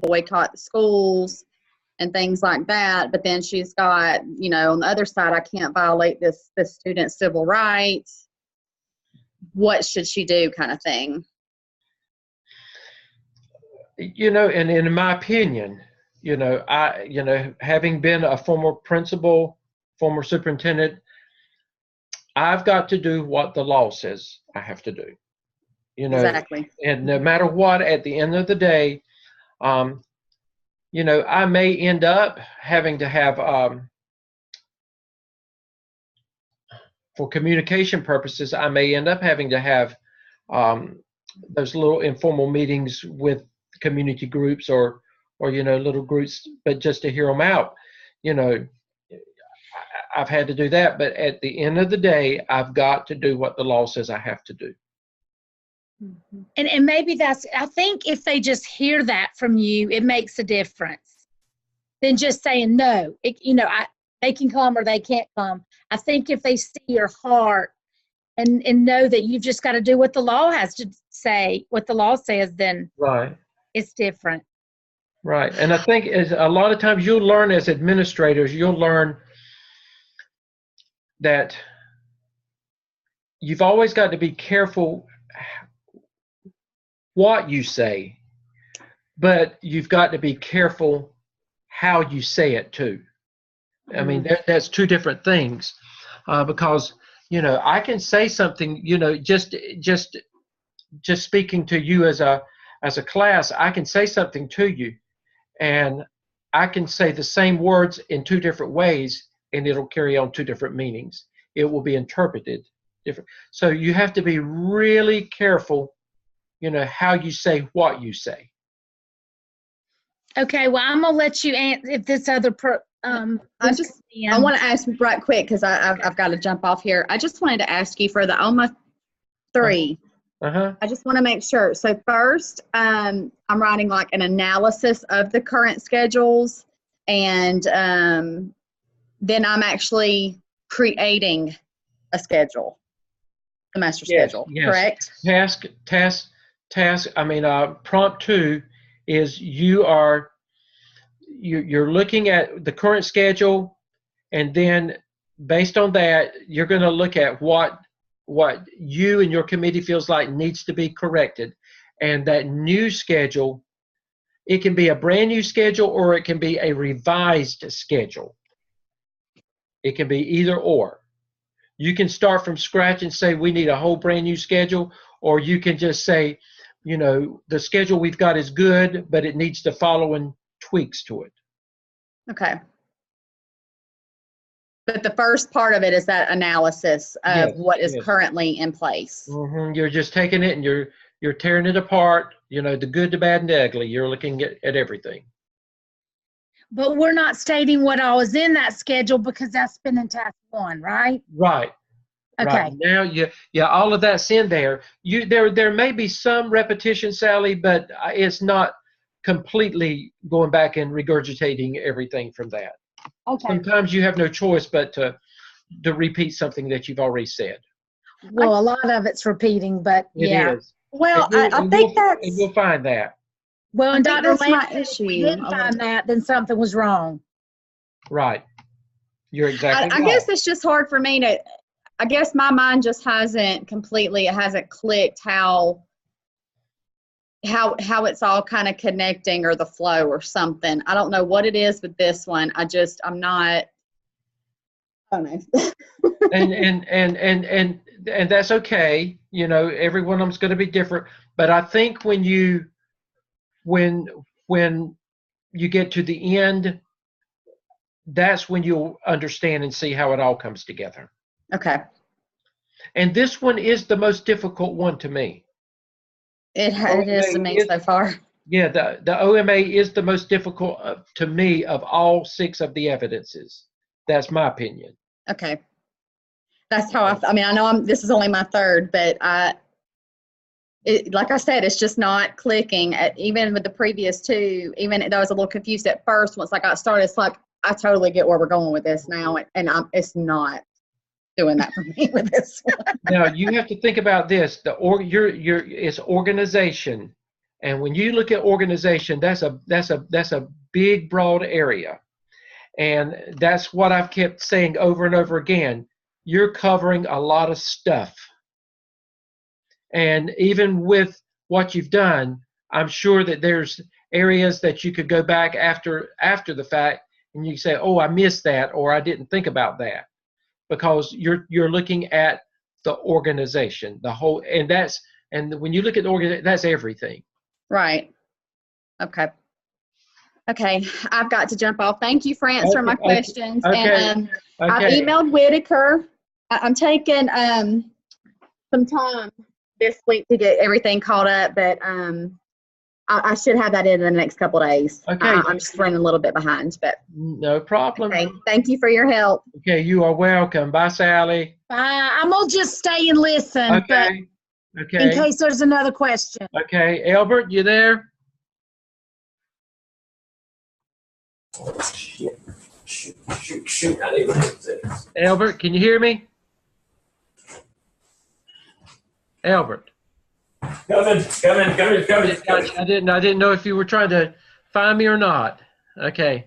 boycott the schools and things like that. But then she's got, on the other side, I can't violate this student's civil rights. What should she do, kind of thing? And in my opinion, having been a former principal, former superintendent, I've got to do what the law says I have to do. Exactly. And no matter what, at the end of the day, I may end up having to have, for communication purposes, I may end up having to have those little informal meetings with community groups or little groups, but just to hear them out. I've had to do that, but at the end of the day, I've got to do what the law says I have to do. And maybe I think if they just hear that from you, it makes a difference than just saying no. They can come or they can't come. I think if they see your heart and know that you've just got to do what the law has to say, what the law says, then right, it's different. Right. And I think a lot of times you'll learn as administrators, you'll learn that you've always got to be careful what you say, but you've got to be careful how you say it too. I mean, that's two different things, because, I can say something, just speaking to you as a class, I can say something to you and I can say the same words in two different ways and it'll carry on two different meanings. It will be interpreted different. So you have to be really careful, how you say what you say. Okay, well, I'm gonna let you answer if this other I want to ask right quick because I've got to jump off here. I just wanted to ask you for the OMA 3. I just want to make sure. So first, I'm writing like an analysis of the current schedules, and then I'm actually creating a schedule, the master schedule. Yes. Correct? Task. I mean, prompt 2 is you're looking at the current schedule, and then based on that, you're going to look at what you and your committee feels like needs to be corrected. And that new schedule, it can be a brand new schedule or it can be a revised schedule. It can be either or. You can start from scratch and say we need a whole brand new schedule, or you can just say, the schedule we've got is good, but it needs the following tweaks to it. Okay. But the first part of it is that analysis of what is currently in place. You're just taking it and you're tearing it apart, the good, the bad, and the ugly. You're looking at everything. But we're not stating what all is in that schedule because that's been in task 1, right? Right. Okay. Right. Now, all of that's in there. There may be some repetition, Sally, but it's not completely going back and regurgitating everything from that. Okay. Sometimes you have no choice but to repeat something that you've already said. Well, a lot of it's repeating, but It is. Well, I think that's... And you'll find that. Well, and Dr. my Lane, issue. if we didn't find that, then something was wrong. Right. You're exactly right. I guess it's just hard for me to... I guess my mind just hasn't clicked how it's all kind of connecting, or the flow or something. I don't know what it is with this one. I'm not... I don't know. and that's okay. Every one of them's going to be different. But I think when you get to the end, that's when you'll understand and see how it all comes together. Okay. And this one is the most difficult one to me. It is to me so far. Yeah, the OMA is the most difficult to me of all 6 of the evidences. That's my opinion. Okay. That's how I mean, I know this is only my 3rd, but like I said, it's just not clicking. Even with the previous 2, even though I was a little confused at first, once I got started, it's like, I totally get where we're going with this now, and it's not doing that for me with this one. Now you have to think about this: it's organization, And when you look at organization, that's a big, broad area. And that's what I've kept saying over and over again. You're covering a lot of stuff. And even with what you've done, I'm sure that there's areas that you could go back after the fact and you say, oh, I missed that, or I didn't think about that, because you're looking at the organization, the whole, and when you look at the organization, that's everything. Right. Okay. Okay, I've got to jump off. Thank you for answering my questions. Okay. And I've emailed Whitaker. I'm taking some time this week to get everything caught up, but I should have that in the next couple of days. Okay. I'm just running a little bit behind, but no problem. Okay. Thank you for your help. Okay, you are welcome. Bye, Sally. Bye. I'm gonna just stay and listen. Okay. Okay. In case there's another question. Okay, Albert, you there? Shoot. I didn't even say this. Albert, can you hear me? Albert. Coming. I didn't know if you were trying to find me or not. Okay.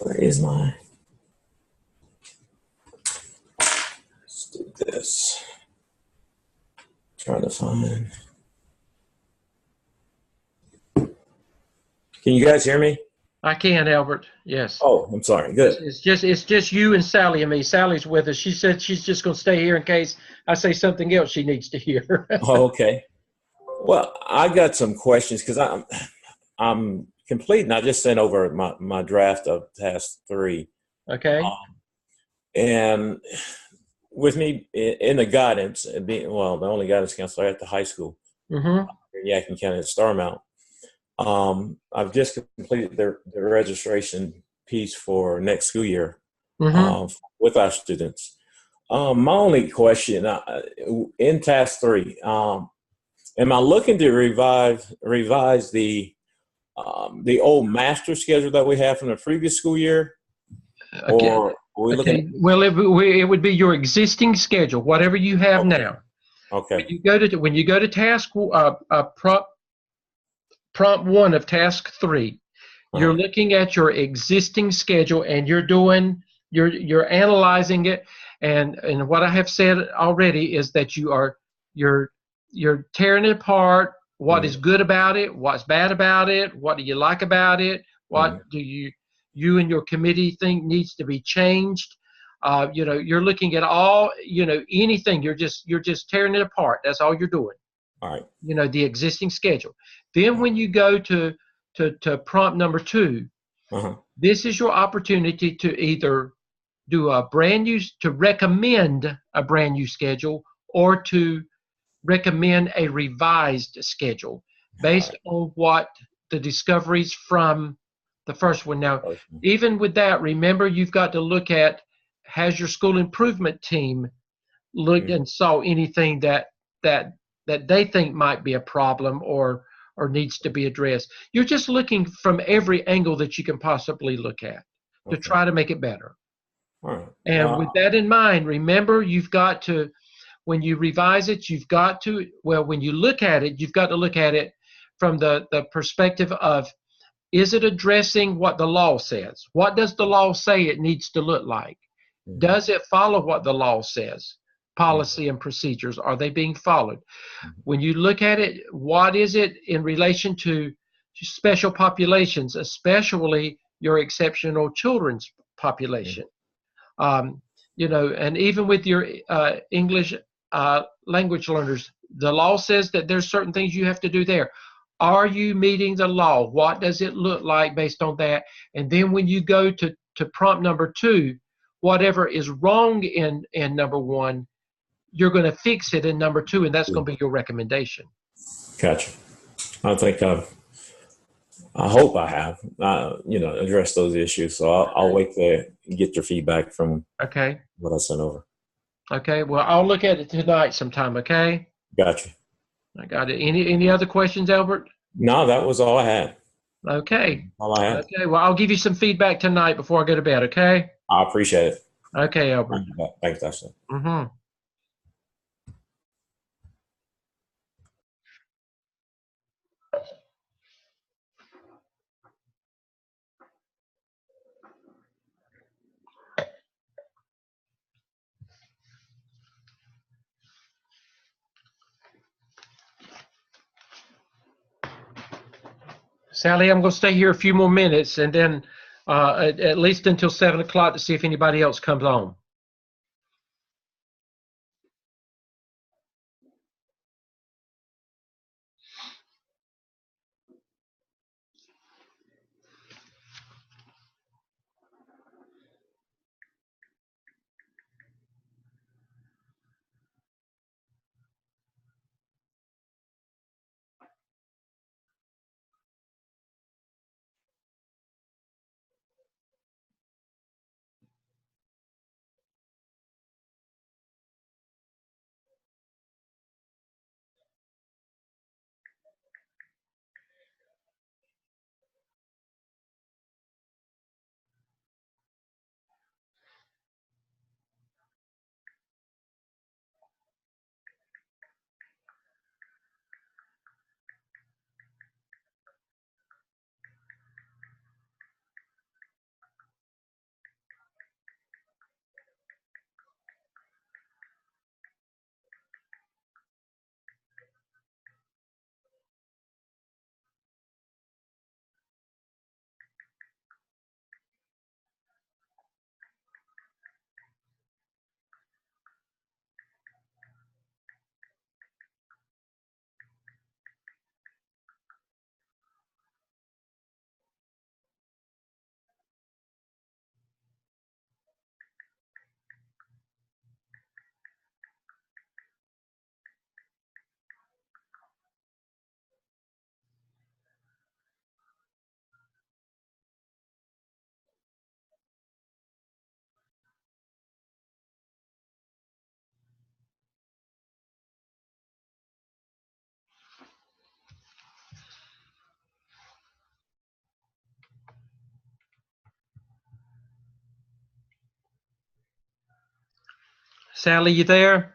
Where is my? Let's do this. Trying to find. Can you guys hear me? I can, Albert. Yes. Oh, I'm sorry. Good. It's just you and Sally and me. Sally's with us. She said she's just going to stay here in case I say something else she needs to hear. Oh, okay. Well, I got some questions because I'm complete, and I just sent over my draft of task 3. Okay. And with me in the guidance, being the only guidance counselor at the high school, in Yadkin County at Starmount. I've just completed the registration piece for next school year with our students. My only question in task 3, am I looking to revise the old master schedule that we have from the previous school year? Okay. Or are we looking? Well, it would be your existing schedule, whatever you have now. Okay. When you go to task prompt 1 of task 3, you're looking at your existing schedule and you're analyzing it, and what I have said already is that you're tearing it apart. What is good about it? What's bad about it? What do you like about it? What do you and your committee think needs to be changed? You're looking at all, anything. You're just tearing it apart. That's all you're doing. All right. The existing schedule. Then when you go to prompt number 2, this is your opportunity to either do to recommend a brand new schedule, or to recommend a revised schedule based on what the discoveries from the first one. Now, even with that, remember, you've got to look at, has your school improvement team looked and saw anything that they think might be a problem or needs to be addressed. You're just looking from every angle that you can possibly look at to try to make it better. All right. And with that in mind, remember, you've got to, when you revise it, when you look at it, you've got to look at it from the perspective of, is it addressing what the law says? What does the law say it needs to look like? Does it follow what the law says? Policy and procedures, are they being followed? When you look at it, what is it in relation to special populations, especially your exceptional children's population? And even with your English language learners, the law says that there's certain things you have to do there. Are you meeting the law? What does it look like based on that? And then when you go to prompt number 2, whatever is wrong in number 1, you're going to fix it in number 2, and that's going to be your recommendation. Gotcha. I think I hope I have, addressed those issues. So I'll wait to get your feedback from what I sent over. Okay. Well, I'll look at it tonight sometime. Okay. Gotcha. I got it. Any other questions, Albert? No, that was all I had. Okay. All I had. Okay. Well, I'll give you some feedback tonight before I go to bed. Okay. I appreciate it. Okay, Albert. Thanks, Dustin. Mm-hmm. Sally, I'm going to stay here a few more minutes, and then at least until 7 o'clock to see if anybody else comes on. Sally, you there?